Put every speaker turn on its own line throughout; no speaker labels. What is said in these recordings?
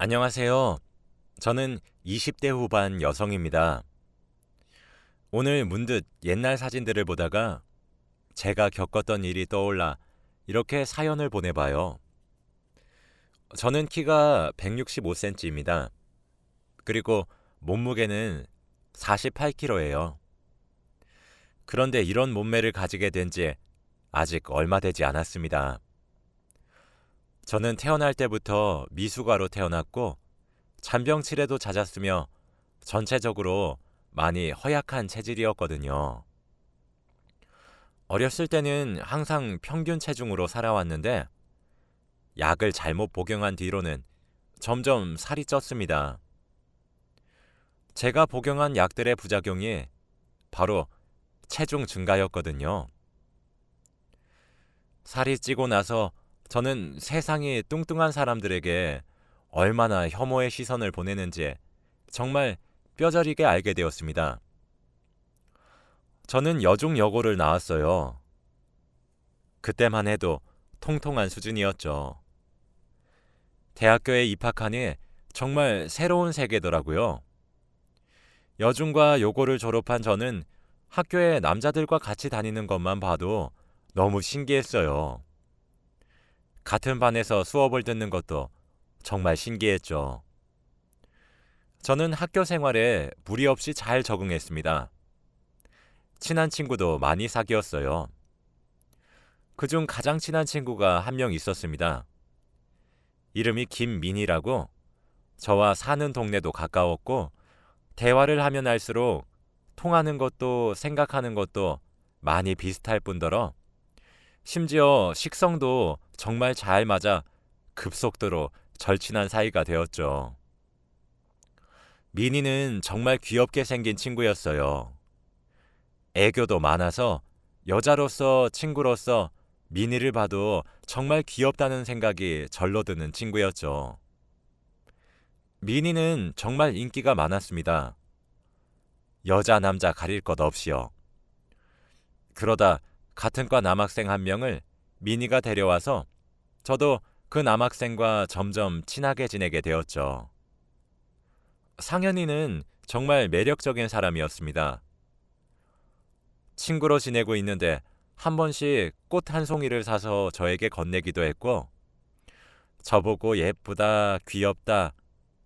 안녕하세요. 저는 20대 후반 여성입니다. 오늘 문득 옛날 사진들을 보다가 제가 겪었던 일이 떠올라 이렇게 사연을 보내봐요. 저는 키가 165cm입니다. 그리고 몸무게는 48kg예요. 그런데 이런 몸매를 가지게 된 지 아직 얼마 되지 않았습니다. 저는 태어날 때부터 미숙아로 태어났고 잔병치레도 잦았으며 전체적으로 많이 허약한 체질이었거든요. 어렸을 때는 항상 평균 체중으로 살아왔는데 약을 잘못 복용한 뒤로는 점점 살이 쪘습니다. 제가 복용한 약들의 부작용이 바로 체중 증가였거든요. 살이 찌고 나서 저는 세상이 뚱뚱한 사람들에게 얼마나 혐오의 시선을 보내는지 정말 뼈저리게 알게 되었습니다. 저는 여중여고를 나왔어요. 그때만 해도 통통한 수준이었죠. 대학교에 입학하니 정말 새로운 세계더라고요. 여중과 요고를 졸업한 저는 학교에 남자들과 같이 다니는 것만 봐도 너무 신기했어요. 같은 반에서 수업을 듣는 것도 정말 신기했죠. 저는 학교 생활에 무리 없이 잘 적응했습니다. 친한 친구도 많이 사귀었어요. 그중 가장 친한 친구가 한 명 있었습니다. 이름이 김민희라고. 저와 사는 동네도 가까웠고 대화를 하면 할수록 통하는 것도 생각하는 것도 많이 비슷할 뿐더러 심지어 식성도 정말 잘 맞아 급속도로 절친한 사이가 되었죠. 민희는 정말 귀엽게 생긴 친구였어요. 애교도 많아서 여자로서 친구로서 민희를 봐도 정말 귀엽다는 생각이 절로 드는 친구였죠. 민희는 정말 인기가 많았습니다. 여자 남자 가릴 것 없이요. 그러다 같은 과 남학생 한 명을 민희가 데려와서 저도 그 남학생과 점점 친하게 지내게 되었죠. 상현이는 정말 매력적인 사람이었습니다. 친구로 지내고 있는데 한 번씩 꽃 한 송이를 사서 저에게 건네기도 했고 저보고 예쁘다, 귀엽다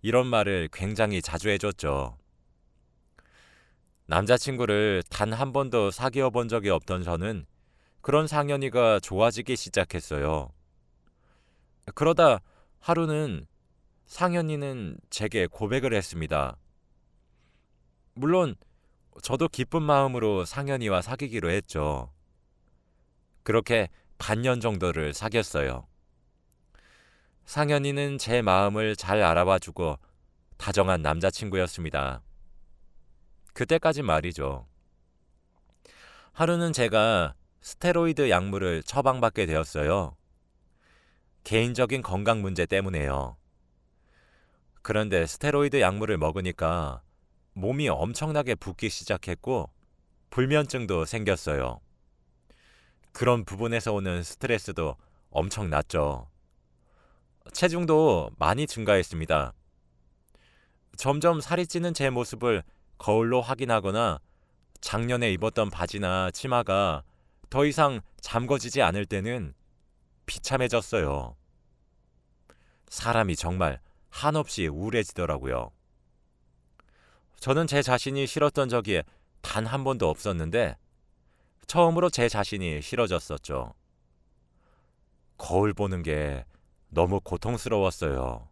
이런 말을 굉장히 자주 해줬죠. 남자친구를 단 한 번도 사귀어 본 적이 없던 저는 그런 상현이가 좋아지기 시작했어요. 그러다 하루는 상현이는 제게 고백을 했습니다. 물론 저도 기쁜 마음으로 상현이와 사귀기로 했죠. 그렇게 반년 정도를 사귀었어요. 상현이는 제 마음을 잘 알아봐주고 다정한 남자친구였습니다. 그때까지 말이죠. 하루는 제가 스테로이드 약물을 처방받게 되었어요. 개인적인 건강 문제 때문에요. 그런데 스테로이드 약물을 먹으니까 몸이 엄청나게 붓기 시작했고 불면증도 생겼어요. 그런 부분에서 오는 스트레스도 엄청났죠. 체중도 많이 증가했습니다. 점점 살이 찌는 제 모습을 거울로 확인하거나 작년에 입었던 바지나 치마가 더 이상 잠궈지지 않을 때는 비참해졌어요. 사람이 정말 한없이 우울해지더라고요. 저는 제 자신이 싫었던 적이 단 한 번도 없었는데 처음으로 제 자신이 싫어졌었죠. 거울 보는 게 너무 고통스러웠어요.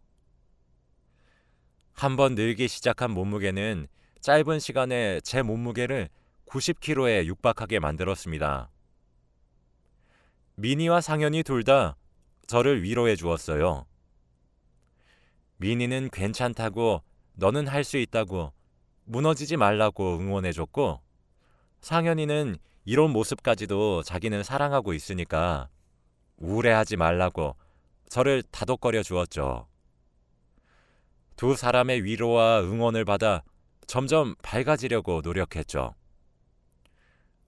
한번 늘기 시작한 몸무게는 짧은 시간에 제 몸무게를 90kg에 육박하게 만들었습니다. 미니와 상현이 둘 다 저를 위로해 주었어요. 미니는 괜찮다고 너는 할 수 있다고 무너지지 말라고 응원해 줬고 상현이는 이런 모습까지도 자기는 사랑하고 있으니까 우울해하지 말라고 저를 다독거려 주었죠. 두 사람의 위로와 응원을 받아 점점 밝아지려고 노력했죠.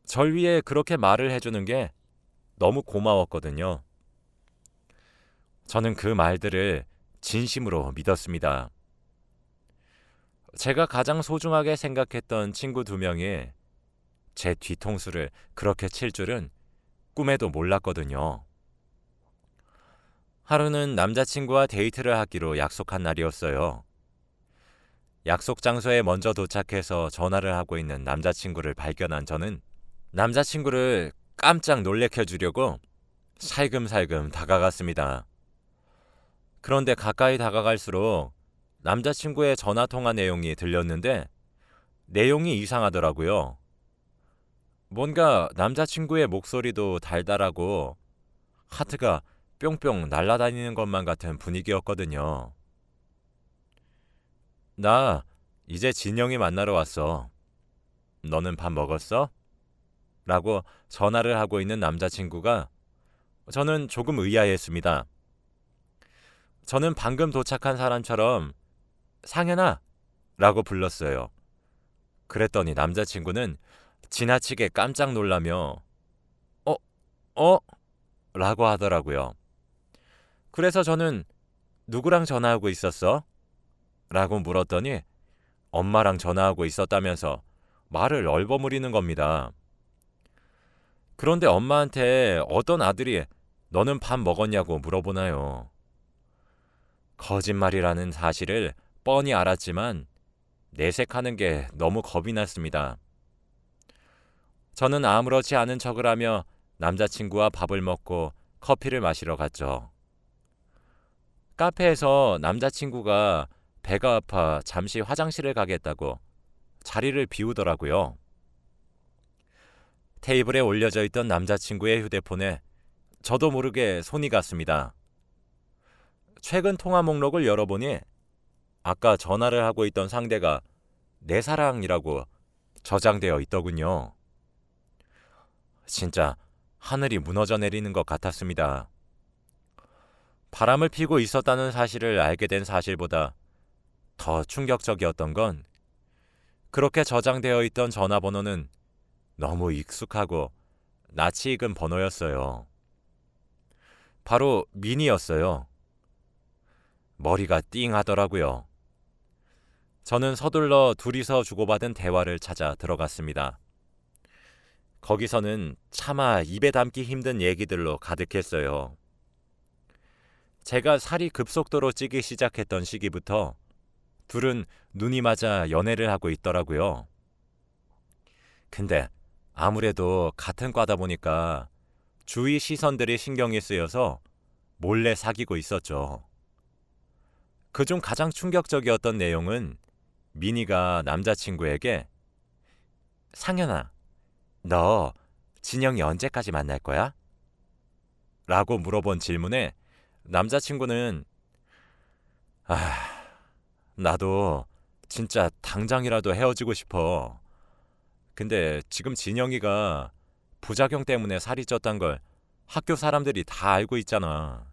절 위해 그렇게 말을 해주는 게 너무 고마웠거든요. 저는 그 말들을 진심으로 믿었습니다. 제가 가장 소중하게 생각했던 친구 2명이 제 뒤통수를 그렇게 칠 줄은 꿈에도 몰랐거든요. 하루는 남자친구와 데이트를 하기로 약속한 날이었어요. 약속 장소에 먼저 도착해서 전화를 하고 있는 남자친구를 발견한 저는 남자친구를 깜짝 놀래켜 주려고 살금살금 다가갔습니다. 그런데 가까이 다가갈수록 남자친구의 전화통화 내용이 들렸는데 내용이 이상하더라고요. 뭔가 남자친구의 목소리도 달달하고 하트가 뿅뿅 날아다니는 것만 같은 분위기였거든요. 나 이제 진영이 만나러 왔어. 너는 밥 먹었어? 라고 전화를 하고 있는 남자친구가 저는 조금 의아했습니다. 저는 방금 도착한 사람처럼 상현아! 라고 불렀어요. 그랬더니 남자친구는 지나치게 깜짝 놀라며 어? 라고 하더라고요. 그래서 저는 누구랑 전화하고 있었어? 라고 물었더니 엄마랑 전화하고 있었다면서 말을 얼버무리는 겁니다. 그런데 엄마한테 어떤 아들이 너는 밥 먹었냐고 물어보나요? 거짓말이라는 사실을 뻔히 알았지만 내색하는 게 너무 겁이 났습니다. 저는 아무렇지 않은 척을 하며 남자친구와 밥을 먹고 커피를 마시러 갔죠. 카페에서 남자친구가 배가 아파 잠시 화장실을 가겠다고 자리를 비우더라고요. 테이블에 올려져 있던 남자친구의 휴대폰에 저도 모르게 손이 갔습니다. 최근 통화 목록을 열어보니 아까 전화를 하고 있던 상대가 내 사랑이라고 저장되어 있더군요. 진짜 하늘이 무너져 내리는 것 같았습니다. 바람을 피고 있었다는 사실을 알게 된 사실보다 더 충격적이었던 건 그렇게 저장되어 있던 전화번호는 너무 익숙하고 낯이 익은 번호였어요. 바로 미니였어요. 머리가 띵 하더라고요. 저는 서둘러 둘이서 주고받은 대화를 찾아 들어갔습니다. 거기서는 차마 입에 담기 힘든 얘기들로 가득했어요. 제가 살이 급속도로 찌기 시작했던 시기부터 둘은 눈이 맞아 연애를 하고 있더라고요. 근데 아무래도 같은 과다 보니까 주위 시선들이 신경이 쓰여서 몰래 사귀고 있었죠. 그중 가장 충격적이었던 내용은 미니가 남자친구에게 상현아, 너 진영이 언제까지 만날 거야? 라고 물어본 질문에 남자친구는 나도 진짜 당장이라도 헤어지고 싶어. 근데 지금 진영이가 부작용 때문에 살이 쪘단 걸 학교 사람들이 다 알고 있잖아.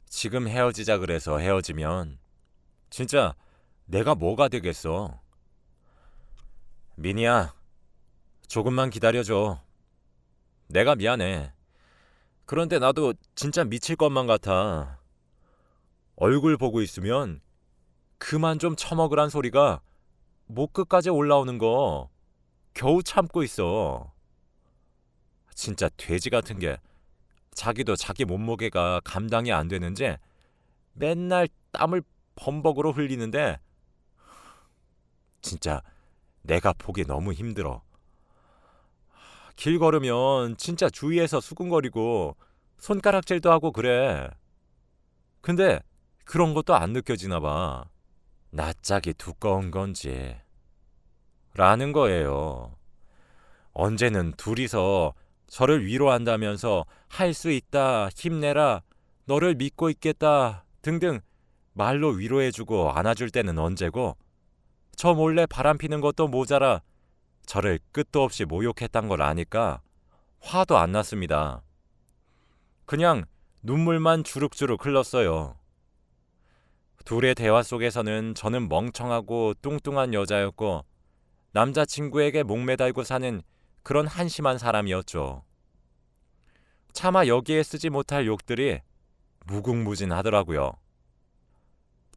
지금 헤어지자 그래서 헤어지면 진짜 내가 뭐가 되겠어. 미니야, 조금만 기다려줘. 내가 미안해. 그런데 나도 진짜 미칠 것만 같아. 얼굴 보고 있으면 그만 좀 처먹으란 소리가 목 끝까지 올라오는 거 겨우 참고 있어. 진짜 돼지 같은 게 자기도 자기 몸무게가 감당이 안 되는지 맨날 땀을 범벅으로 흘리는데 진짜 내가 보기 너무 힘들어. 길 걸으면 진짜 주위에서 수근거리고 손가락질도 하고 그래. 근데 그런 것도 안 느껴지나 봐. 낯짝이 두꺼운 건지. 라는 거예요. 언제는 둘이서 저를 위로한다면서 할 수 있다, 힘내라, 너를 믿고 있겠다 등등 말로 위로해주고 안아줄 때는 언제고 저 몰래 바람피는 것도 모자라 저를 끝도 없이 모욕했단 걸 아니까 화도 안 났습니다. 그냥 눈물만 주룩주룩 흘렀어요. 둘의 대화 속에서는 저는 멍청하고 뚱뚱한 여자였고 남자친구에게 목매달고 사는 그런 한심한 사람이었죠. 차마 여기에 쓰지 못할 욕들이 무궁무진하더라고요.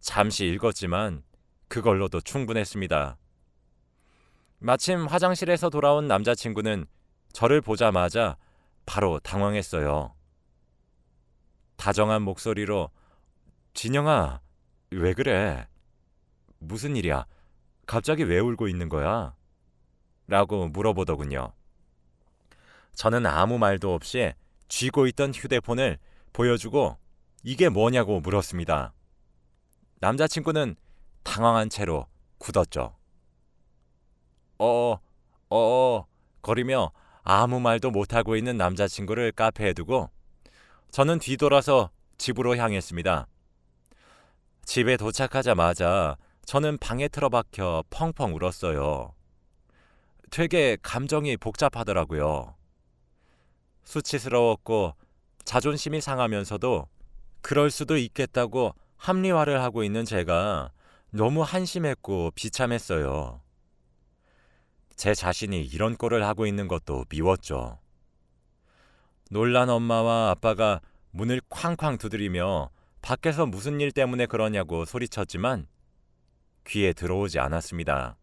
잠시 읽었지만 그걸로도 충분했습니다. 마침 화장실에서 돌아온 남자친구는 저를 보자마자 바로 당황했어요. 다정한 목소리로 진영아, 왜 그래? 무슨 일이야? 갑자기 왜 울고 있는 거야? 라고 물어보더군요. 저는 아무 말도 없이 쥐고 있던 휴대폰을 보여주고 이게 뭐냐고 물었습니다. 남자친구는 당황한 채로 굳었죠. 거리며 아무 말도 못하고 있는 남자친구를 카페에 두고 저는 뒤돌아서 집으로 향했습니다. 집에 도착하자마자 저는 방에 틀어박혀 펑펑 울었어요. 되게 감정이 복잡하더라고요. 수치스러웠고 자존심이 상하면서도 그럴 수도 있겠다고 합리화를 하고 있는 제가 너무 한심했고 비참했어요. 제 자신이 이런 꼴을 하고 있는 것도 미웠죠. 놀란 엄마와 아빠가 문을 쾅쾅 두드리며 밖에서 무슨 일 때문에 그러냐고 소리쳤지만 귀에 들어오지 않았습니다.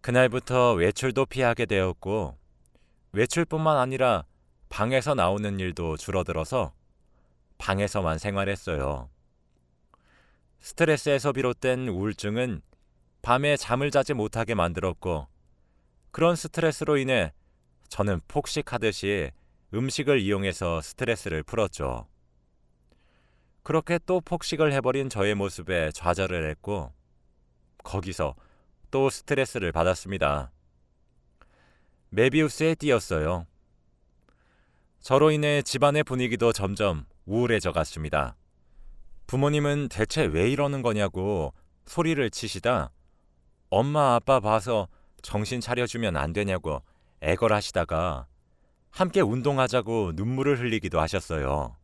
그날부터 외출도 피하게 되었고 외출뿐만 아니라 방에서 나오는 일도 줄어들어서 방에서만 생활했어요. 스트레스에서 비롯된 우울증은 밤에 잠을 자지 못하게 만들었고 그런 스트레스로 인해 저는 폭식하듯이 음식을 이용해서 스트레스를 풀었죠. 그렇게 또 폭식을 해버린 저의 모습에 좌절을 했고 거기서 또 스트레스를 받았습니다. 메비우스에 띄었어요. 저로 인해 집안의 분위기도 점점 우울해져 갔습니다. 부모님은 대체 왜 이러는 거냐고 소리를 치시다 엄마 아빠 봐서 정신 차려주면 안 되냐고 애걸하시다가 함께 운동하자고 눈물을 흘리기도 하셨어요.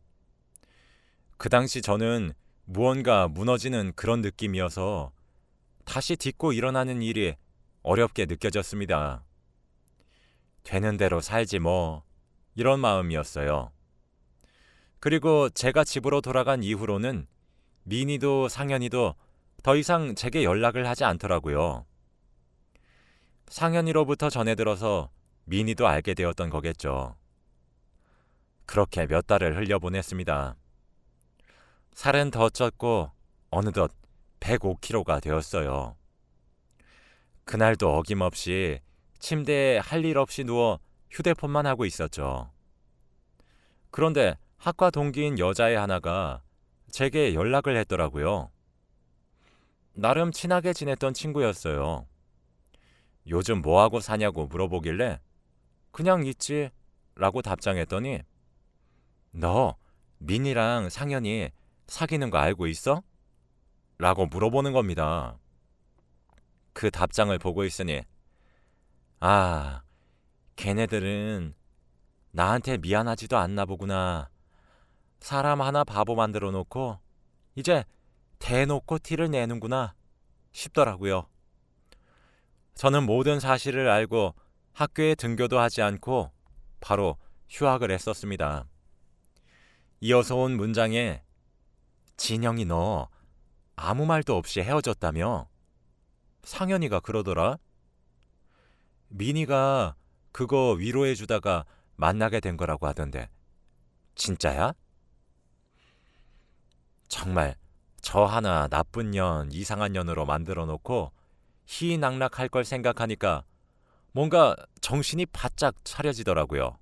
그 당시 저는 무언가 무너지는 그런 느낌이어서 다시 딛고 일어나는 일이 어렵게 느껴졌습니다. 되는 대로 살지 뭐 이런 마음이었어요. 그리고 제가 집으로 돌아간 이후로는 민희도 상현이도 더 이상 제게 연락을 하지 않더라고요. 상현이로부터 전해 들어서 민희도 알게 되었던 거겠죠. 그렇게 몇 달을 흘려보냈습니다. 살은 더 쪘고 어느덧 105kg가 되었어요. 그날도 어김없이 침대에 할 일 없이 누워 휴대폰만 하고 있었죠. 그런데 학과 동기인 여자애 하나가 제게 연락을 했더라고요. 나름 친하게 지냈던 친구였어요. 요즘 뭐하고 사냐고 물어보길래 그냥 있지 라고 답장했더니 너 민이랑 상현이 사귀는 거 알고 있어? 라고 물어보는 겁니다. 그 답장을 보고 있으니 아, 걔네들은 나한테 미안하지도 않나 보구나. 사람 하나 바보 만들어 놓고 이제 대놓고 티를 내는구나 싶더라고요. 저는 모든 사실을 알고 학교에 등교도 하지 않고 바로 휴학을 했었습니다. 이어서 온 문장에 진영이 너 아무 말도 없이 헤어졌다며? 상현이가 그러더라. 민희가 그거 위로해주다가 만나게 된 거라고 하던데 진짜야? 정말 저 하나 나쁜 년, 이상한 년으로 만들어 놓고 희낙락할 걸 생각하니까 뭔가 정신이 바짝 차려지더라고요.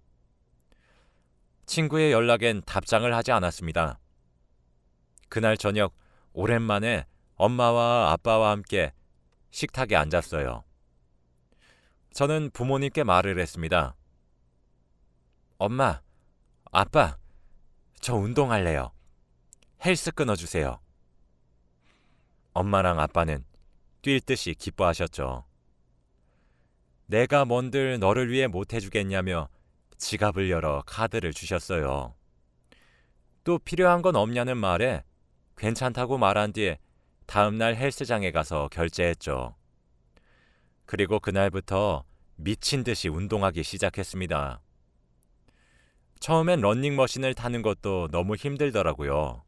친구의 연락엔 답장을 하지 않았습니다. 그날 저녁 오랜만에 엄마와 아빠와 함께 식탁에 앉았어요. 저는 부모님께 말을 했습니다. 엄마, 아빠, 저 운동할래요. 헬스 끊어주세요. 엄마랑 아빠는 뛸 듯이 기뻐하셨죠. 내가 뭔들 너를 위해 못해주겠냐며 지갑을 열어 카드를 주셨어요. 또 필요한 건 없냐는 말에 괜찮다고 말한 뒤에 다음날 헬스장에 가서 결제했죠. 그리고 그날부터 미친 듯이 운동하기 시작했습니다. 처음엔 러닝머신을 타는 것도 너무 힘들더라고요.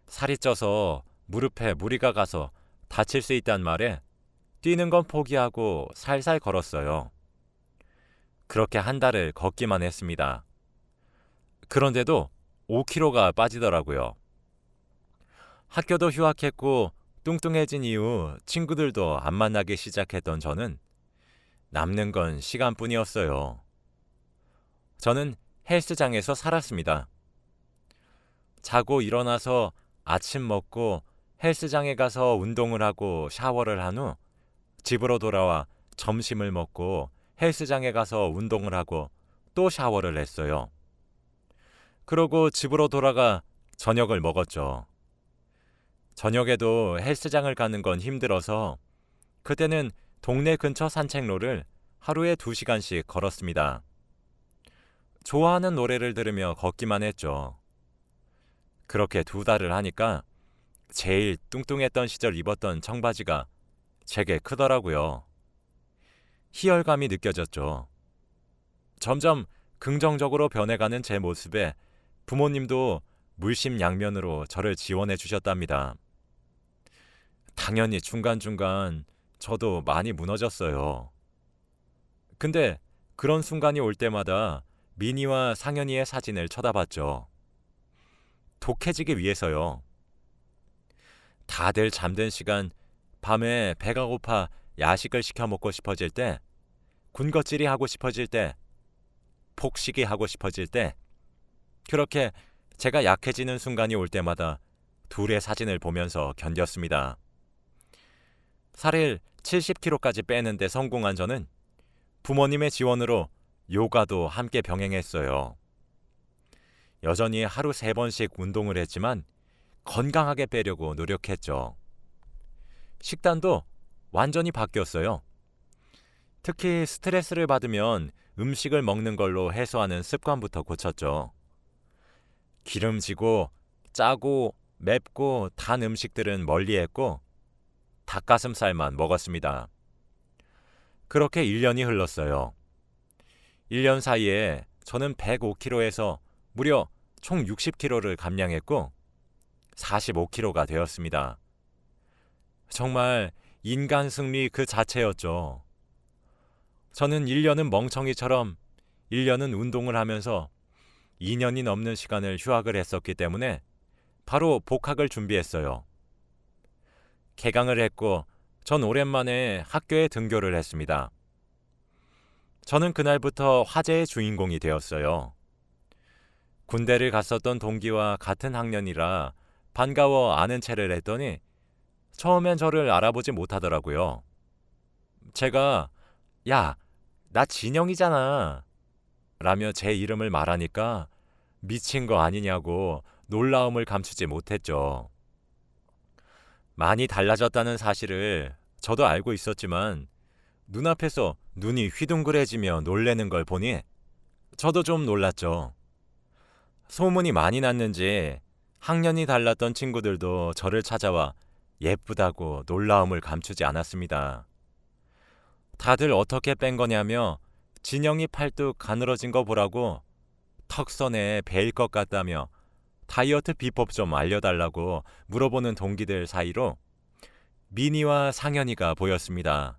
살이 쪄서 무릎에 무리가 가서 다칠 수 있단 말에 뛰는 건 포기하고 살살 걸었어요. 그렇게 한 달을 걷기만 했습니다. 그런데도 5kg가 빠지더라고요. 학교도 휴학했고 뚱뚱해진 이후 친구들도 안 만나기 시작했던 저는 남는 건 시간뿐이었어요. 저는 헬스장에서 살았습니다. 자고 일어나서 아침 먹고 헬스장에 가서 운동을 하고 샤워를 한 후 집으로 돌아와 점심을 먹고 헬스장에 가서 운동을 하고 또 샤워를 했어요. 그러고 집으로 돌아가 저녁을 먹었죠. 저녁에도 헬스장을 가는 건 힘들어서 그때는 동네 근처 산책로를 하루에 2시간씩 걸었습니다. 좋아하는 노래를 들으며 걷기만 했죠. 그렇게 2달을 하니까 제일 뚱뚱했던 시절 입었던 청바지가 제게 크더라고요. 희열감이 느껴졌죠. 점점 긍정적으로 변해가는 제 모습에 부모님도 물심양면으로 저를 지원해 주셨답니다. 당연히 중간중간 저도 많이 무너졌어요. 근데 그런 순간이 올 때마다 미니와 상현이의 사진을 쳐다봤죠. 독해지기 위해서요. 다들 잠든 시간 밤에 배가 고파 야식을 시켜 먹고 싶어질 때, 군것질이 하고 싶어질 때, 폭식이 하고 싶어질 때, 그렇게 제가 약해지는 순간이 올 때마다 둘의 사진을 보면서 견뎠습니다. 살을 70kg까지 빼는데 성공한 저는 부모님의 지원으로 요가도 함께 병행했어요. 여전히 하루 3번씩 운동을 했지만 건강하게 빼려고 노력했죠. 식단도 완전히 바뀌었어요. 특히 스트레스를 받으면 음식을 먹는 걸로 해소하는 습관부터 고쳤죠. 기름지고 짜고 맵고 단 음식들은 멀리했고 닭가슴살만 먹었습니다. 그렇게 1년이 흘렀어요. 1년 사이에 저는 105kg에서 무려 총 60kg를 감량했고 45kg가 되었습니다. 정말 인간 승리 그 자체였죠. 저는 1년은 멍청이처럼 1년은 운동을 하면서 2년이 넘는 시간을 휴학을 했었기 때문에 바로 복학을 준비했어요. 개강을 했고 전 오랜만에 학교에 등교를 했습니다. 저는 그날부터 화제의 주인공이 되었어요. 군대를 갔었던 동기와 같은 학년이라 반가워 아는 체를 했더니 처음엔 저를 알아보지 못하더라고요. 제가 야, 나 진영이잖아 라며 제 이름을 말하니까 미친 거 아니냐고 놀라움을 감추지 못했죠. 많이 달라졌다는 사실을 저도 알고 있었지만 눈앞에서 눈이 휘둥그레지며 놀래는 걸 보니 저도 좀 놀랐죠. 소문이 많이 났는지 학년이 달랐던 친구들도 저를 찾아와 예쁘다고 놀라움을 감추지 않았습니다. 다들 어떻게 뺀 거냐며 진영이 팔뚝 가늘어진 거 보라고 턱선에 베일 것 같다며 다이어트 비법 좀 알려달라고 물어보는 동기들 사이로 미니와 상현이가 보였습니다.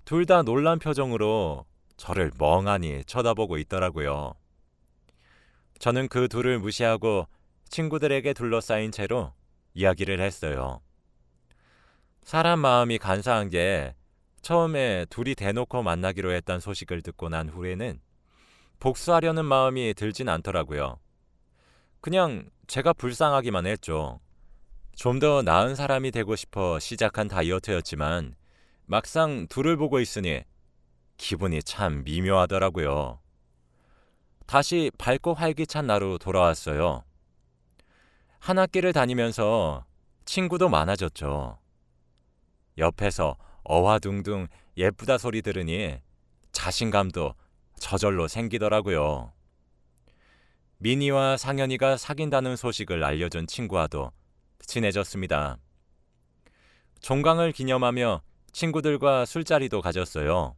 둘 다 놀란 표정으로 저를 멍하니 쳐다보고 있더라고요. 저는 그 둘을 무시하고 친구들에게 둘러싸인 채로 이야기를 했어요. 사람 마음이 간사한 게 처음에 둘이 대놓고 만나기로 했던 소식을 듣고 난 후에는 복수하려는 마음이 들진 않더라고요. 그냥 제가 불쌍하기만 했죠. 좀 더 나은 사람이 되고 싶어 시작한 다이어트였지만 막상 둘을 보고 있으니 기분이 참 미묘하더라고요. 다시 밝고 활기찬 나로 돌아왔어요. 한 학기를 다니면서 친구도 많아졌죠. 옆에서 어화둥둥 예쁘다 소리 들으니 자신감도 저절로 생기더라고요. 미니와 상현이가 사귄다는 소식을 알려준 친구와도 친해졌습니다. 종강을 기념하며 친구들과 술자리도 가졌어요.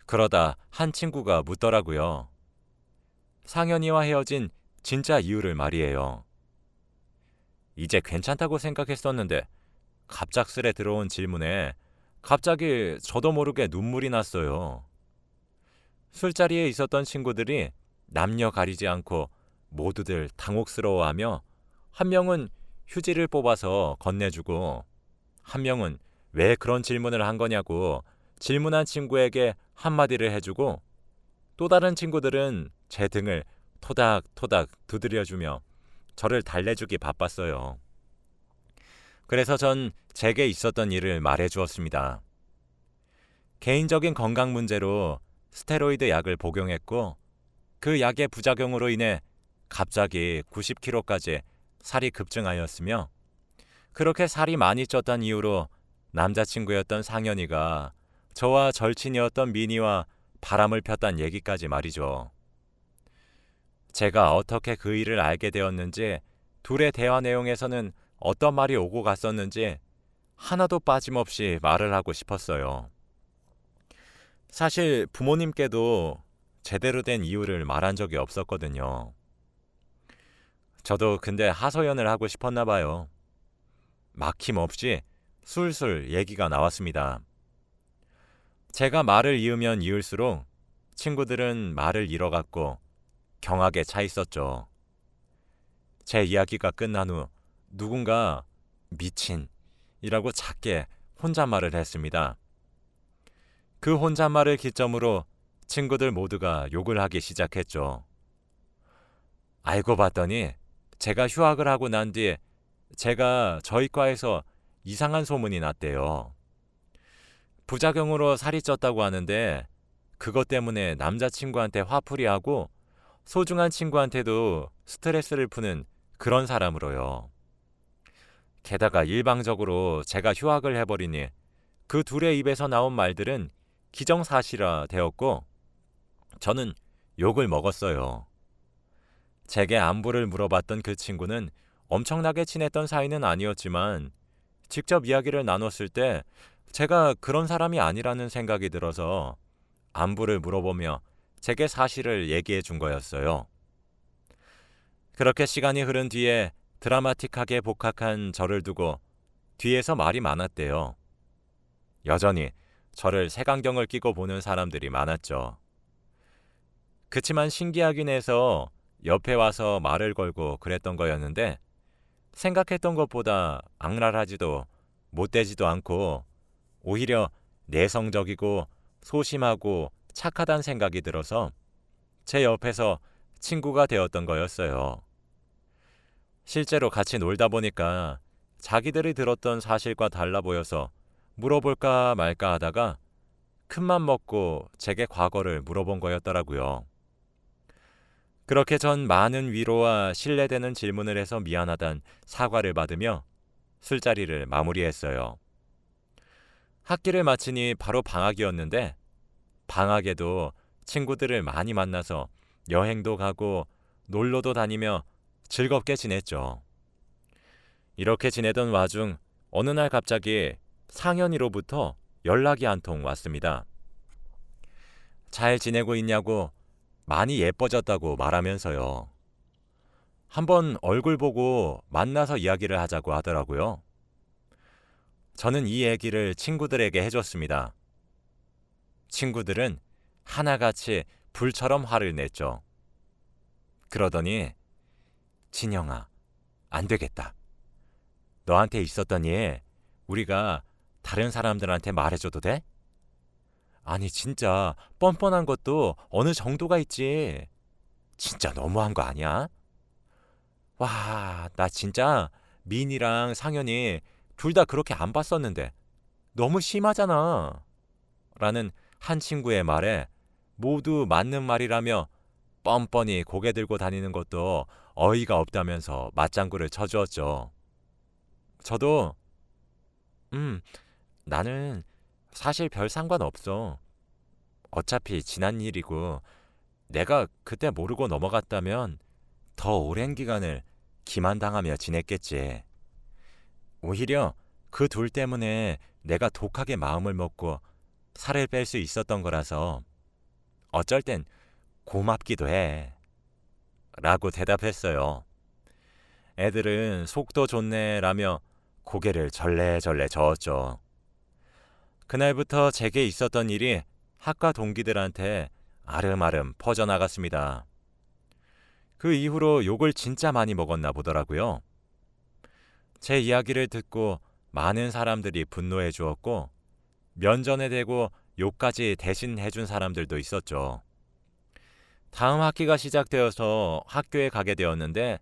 그러다 한 친구가 묻더라고요. 상현이와 헤어진 진짜 이유를 말이에요. 이제 괜찮다고 생각했었는데 갑작스레 들어온 질문에 갑자기 저도 모르게 눈물이 났어요. 술자리에 있었던 친구들이 남녀 가리지 않고 모두들 당혹스러워하며 한 명은 휴지를 뽑아서 건네주고 한 명은 왜 그런 질문을 한 거냐고 질문한 친구에게 한마디를 해주고 또 다른 친구들은 제 등을 토닥토닥 두드려주며 저를 달래주기 바빴어요. 그래서 전 제게 있었던 일을 말해주었습니다. 개인적인 건강 문제로 스테로이드 약을 복용했고 그 약의 부작용으로 인해 갑자기 90kg까지 살이 급증하였으며 그렇게 살이 많이 쪘던 이유로 남자친구였던 상현이가 저와 절친이었던 미니와 바람을 폈단 얘기까지 말이죠. 제가 어떻게 그 일을 알게 되었는지 둘의 대화 내용에서는 어떤 말이 오고 갔었는지 하나도 빠짐없이 말을 하고 싶었어요. 사실 부모님께도 제대로 된 이유를 말한 적이 없었거든요. 저도 근데 하소연을 하고 싶었나 봐요. 막힘없이 술술 얘기가 나왔습니다. 제가 말을 이으면 이을수록 친구들은 말을 잃어갔고 경악에 차 있었죠. 제 이야기가 끝난 후 누군가 미친이라고 작게 혼잣말을 했습니다. 그 혼잣말을 기점으로 친구들 모두가 욕을 하기 시작했죠. 알고 봤더니 제가 휴학을 하고 난 뒤에 제가 저희 과에서 이상한 소문이 났대요. 부작용으로 살이 쪘다고 하는데 그것 때문에 남자친구한테 화풀이하고 소중한 친구한테도 스트레스를 푸는 그런 사람으로요. 게다가 일방적으로 제가 휴학을 해버리니 그 둘의 입에서 나온 말들은 기정사실화 되었고 저는 욕을 먹었어요. 제게 안부를 물어봤던 그 친구는 엄청나게 친했던 사이는 아니었지만 직접 이야기를 나눴을 때 제가 그런 사람이 아니라는 생각이 들어서 안부를 물어보며 제게 사실을 얘기해 준 거였어요. 그렇게 시간이 흐른 뒤에 드라마틱하게 복학한 저를 두고 뒤에서 말이 많았대요. 여전히 저를 색안경을 끼고 보는 사람들이 많았죠. 그치만 신기하긴 해서 옆에 와서 말을 걸고 그랬던 거였는데 생각했던 것보다 악랄하지도 못되지도 않고 오히려 내성적이고 소심하고 착하단 생각이 들어서 제 옆에서 친구가 되었던 거였어요. 실제로 같이 놀다 보니까 자기들이 들었던 사실과 달라 보여서 물어볼까 말까 하다가 큰맘 먹고 제게 과거를 물어본 거였더라고요. 그렇게 전 많은 위로와 신뢰되는 질문을 해서 미안하단 사과를 받으며 술자리를 마무리했어요. 학기를 마치니 바로 방학이었는데 방학에도 친구들을 많이 만나서 여행도 가고 놀러도 다니며 즐겁게 지냈죠. 이렇게 지내던 와중 어느 날 갑자기 상현이로부터 연락이 한 통 왔습니다. 잘 지내고 있냐고 많이 예뻐졌다고 말하면서요. 한번 얼굴 보고 만나서 이야기를 하자고 하더라고요. 저는 이 얘기를 친구들에게 해줬습니다. 친구들은 하나같이 불처럼 화를 냈죠. 그러더니 진영아, 안 되겠다. 너한테 있었던 일 우리가 다른 사람들한테 말해줘도 돼? 아니 진짜 뻔뻔한 것도 어느 정도가 있지. 진짜 너무한 거 아니야? 와, 나 진짜 민이랑 상현이 둘 다 그렇게 안 봤었는데 너무 심하잖아. 라는 한 친구의 말에 모두 맞는 말이라며 뻔뻔히 고개 들고 다니는 것도 어이가 없다면서 맞장구를 쳐주었죠. 저도 나는 사실 별 상관없어. 어차피 지난 일이고 내가 그때 모르고 넘어갔다면 더 오랜 기간을 기만당하며 지냈겠지. 오히려 그 둘 때문에 내가 독하게 마음을 먹고 살을 뺄 수 있었던 거라서 어쩔 땐 고맙기도 해. 라고 대답했어요. 애들은 속도 좋네 라며 고개를 절레절레 저었죠. 그날부터 제게 있었던 일이 학과 동기들한테 아름아름 퍼져나갔습니다. 그 이후로 욕을 진짜 많이 먹었나 보더라고요. 제 이야기를 듣고 많은 사람들이 분노해 주었고 면전에 대고 욕까지 대신 해준 사람들도 있었죠. 다음 학기가 시작되어서 학교에 가게 되었는데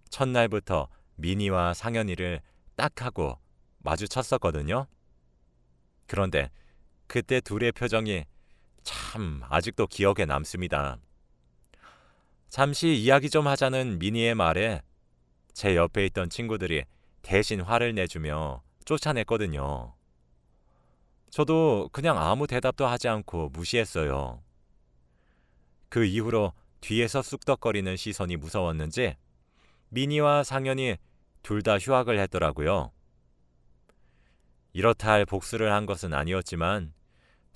첫날부터 미니와 상현이를 딱 하고 마주쳤었거든요. 그런데 그때 둘의 표정이 참 아직도 기억에 남습니다. 잠시 이야기 좀 하자는 미니의 말에 제 옆에 있던 친구들이 대신 화를 내주며 쫓아냈거든요. 저도 그냥 아무 대답도 하지 않고 무시했어요. 그 이후로 뒤에서 쑥덕거리는 시선이 무서웠는지 미니와 상현이 둘 다 휴학을 했더라고요. 이렇다 할 복수를 한 것은 아니었지만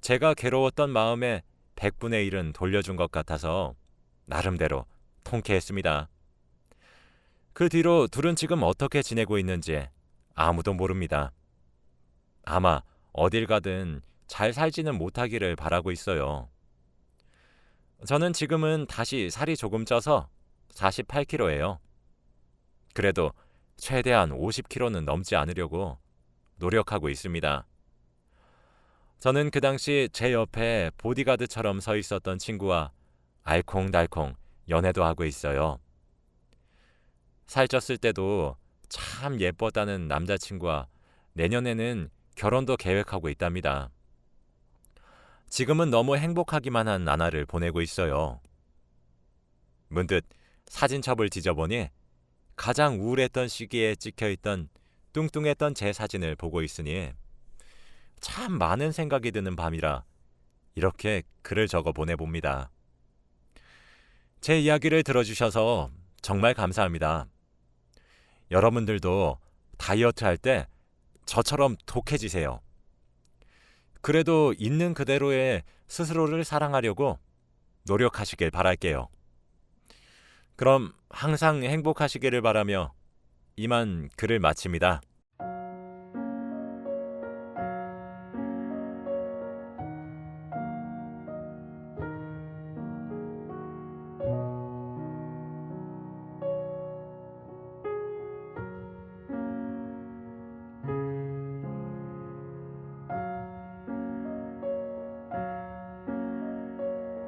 제가 괴로웠던 마음에 100분의 1은 돌려준 것 같아서 나름대로 통쾌했습니다. 그 뒤로 둘은 지금 어떻게 지내고 있는지 아무도 모릅니다. 아마 어딜 가든 잘 살지는 못하기를 바라고 있어요. 저는 지금은 다시 살이 조금 쪄서 48kg예요. 그래도 최대한 50kg는 넘지 않으려고 노력하고 있습니다. 저는 그 당시 제 옆에 보디가드처럼 서 있었던 친구와 알콩달콩 연애도 하고 있어요. 살쪘을 때도 참 예뻤다는 남자친구와 내년에는 결혼도 계획하고 있답니다. 지금은 너무 행복하기만 한 나날을 보내고 있어요. 문득 사진첩을 뒤져보니 가장 우울했던 시기에 찍혀있던 뚱뚱했던 제 사진을 보고 있으니 참 많은 생각이 드는 밤이라 이렇게 글을 적어 보내봅니다. 제 이야기를 들어주셔서 정말 감사합니다. 여러분들도 다이어트 할 때 저처럼 독해지세요. 그래도 있는 그대로의 스스로를 사랑하려고 노력하시길 바랄게요. 그럼 항상 행복하시기를 바라며 이만 글을 마칩니다.